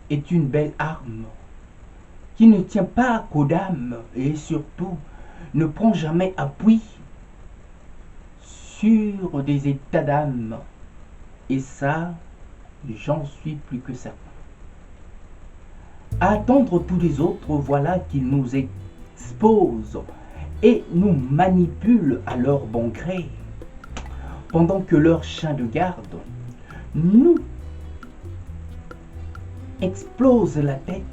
est une belle arme qui ne tient pas qu'aux dames et surtout ne prend jamais appui sur des états d'âme. Et ça, j'en suis plus que certain. À attendre tous les autres, voilà qu'ils nous exposent et nous manipulent à leur bon gré, pendant que leurs chiens de garde nous explosent la tête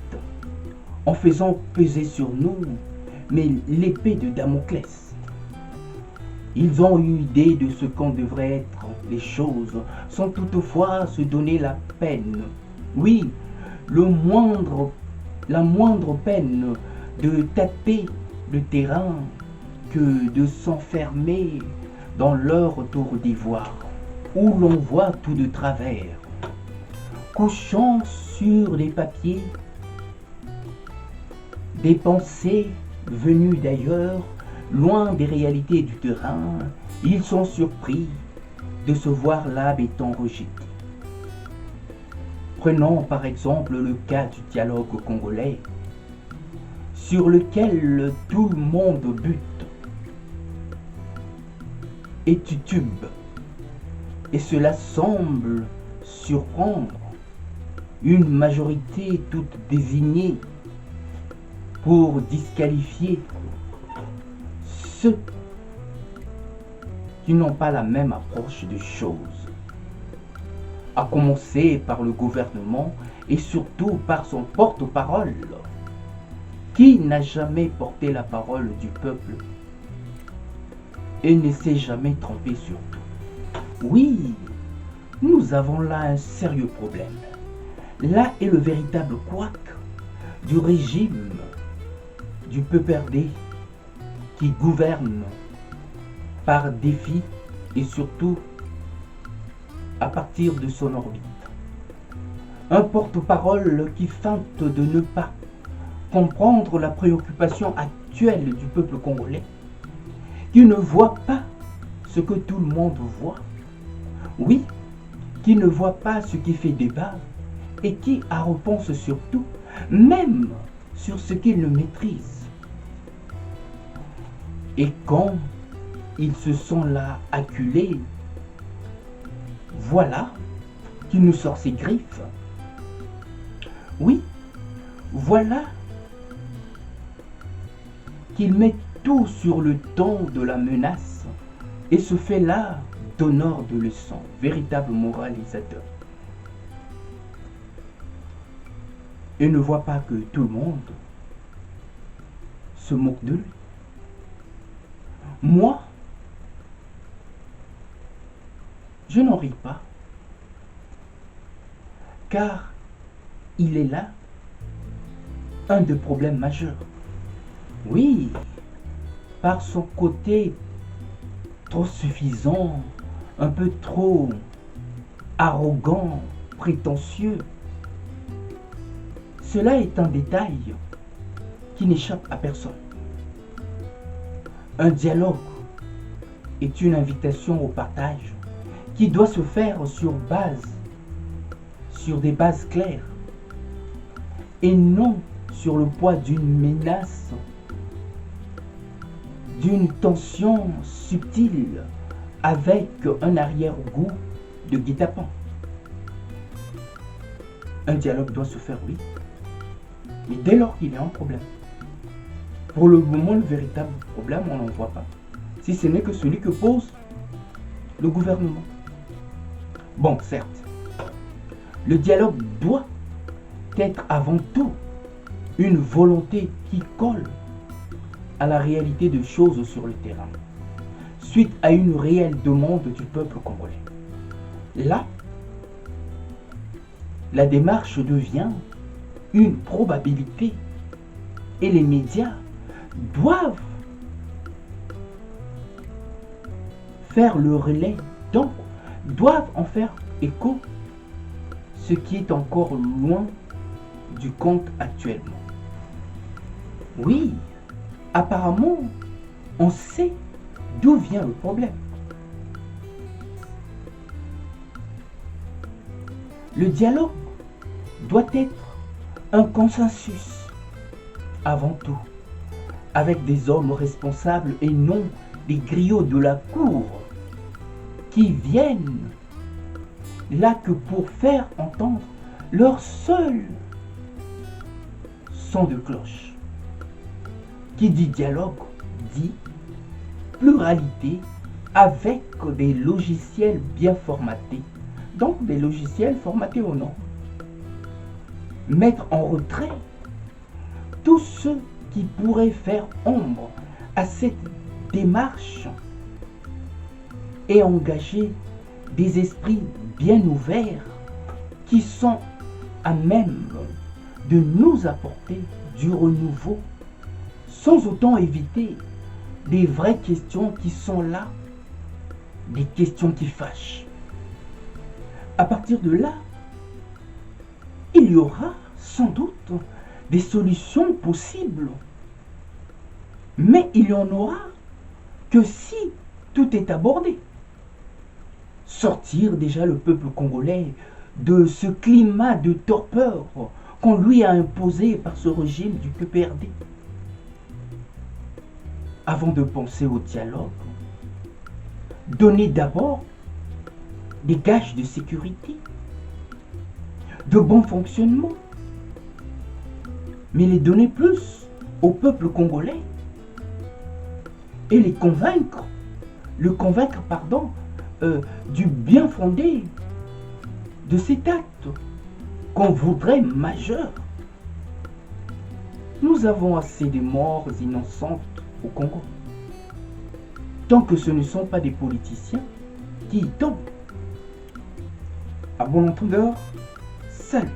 en faisant peser sur nous mais l'épée de Damoclès. Ils ont eu idée de ce qu'en devraient être les choses, sans toutefois se donner la peine. Oui, la moindre peine de taper le terrain que de s'enfermer dans leur tour d'ivoire, où l'on voit tout de travers, couchant sur les papiers des pensées venues d'ailleurs, loin des réalités du terrain. Ils sont surpris de se voir l'âme étant rejetée. Prenons par exemple le cas du dialogue congolais, sur lequel tout le monde bute et titube, et cela semble surprendre une majorité toute désignée pour disqualifier ceux qui n'ont pas la même approche des choses, à commencer par le gouvernement et surtout par son porte-parole, qui n'a jamais porté la parole du peuple et ne s'est jamais trompé sur tout. Oui, nous avons là un sérieux problème. Là est le véritable couac du régime du PPRD qui gouverne par défi et surtout à partir de son orbite. Un porte-parole qui feinte de ne pas comprendre la préoccupation actuelle du peuple congolais, qui ne voit pas ce que tout le monde voit. Oui, qui ne voit pas ce qui fait débat et qui repense surtout, même sur ce qu'il ne maîtrise. Et quand ils se sont là acculés, voilà qu'il nous sort ses griffes. Oui, voilà qu'il met tout sur le ton de la menace et se fait là donneur de leçons, véritable moralisateur. Et ne voit pas que tout le monde se moque de lui. Moi, je n'en ris pas, car il est là un des problèmes majeurs. Oui, par son côté trop suffisant, un peu trop arrogant, prétentieux. Cela est un détail qui n'échappe à personne. Un dialogue est une invitation au partage qui doit se faire sur des bases claires et non sur le poids d'une menace, d'une tension subtile avec un arrière-goût de guet-apens. Un dialogue doit se faire, oui, mais dès lors qu'il y a un problème. Pour le moment, le véritable problème, on n'en voit pas. Si ce n'est que celui que pose le gouvernement. Bon, certes, le dialogue doit être avant tout une volonté qui colle à la réalité des choses sur le terrain, suite à une réelle demande du peuple congolais. Là, la démarche devient une probabilité et les médias doivent faire le relais, donc doivent en faire écho, ce qui est encore loin du compte actuellement. Oui, apparemment, on sait d'où vient le problème. Le dialogue doit être un consensus avant tout, avec des hommes responsables et non des griots de la cour qui viennent là que pour faire entendre leur seul son de cloche. Qui dit dialogue dit pluralité avec des logiciels bien formatés, donc des logiciels formatés au nom. Mettre en retrait tous ceux qui pourraient faire ombre à cette démarche et engager des esprits bien ouverts qui sont à même de nous apporter du renouveau sans autant éviter des vraies questions qui sont là, des questions qui fâchent. À partir de là, il y aura sans doute des solutions possibles, mais il y en aura que si tout est abordé. Sortir déjà le peuple congolais de ce climat de torpeur qu'on lui a imposé par ce régime du PPRD. Avant de penser au dialogue, donner d'abord des gages de sécurité, de bon fonctionnement, mais les donner plus au peuple congolais et le convaincre du bien fondé de cet acte qu'on voudrait majeur. Nous avons assez de morts innocentes au Congo. Tant que ce ne sont pas des politiciens qui y tombent. À bon entendeur, salut.